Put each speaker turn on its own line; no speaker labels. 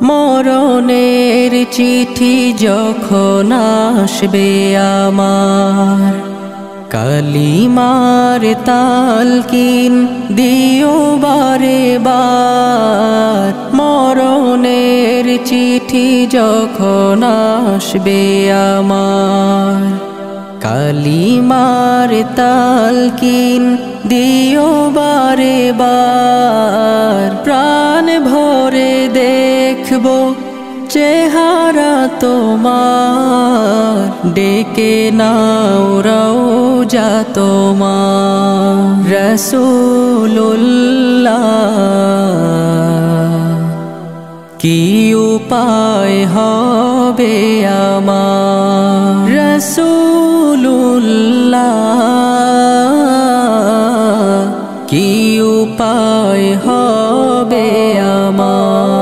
মরণের চিঠি যখন আসবে আমার, কালিমার তালকিন দিও বারে বার। মরণের চিঠি যখন আসবে আমার, কালিমার তালকিন দিও বারে বার। প্রাণ ভরে দেখবো চেহারা তোমার, ডেকে নাও রওজা তোমার। রাসূলুল্লাহ কি উপায় হবে আমার, রাসূলুল্লাহ কি উপায় হবে আমার।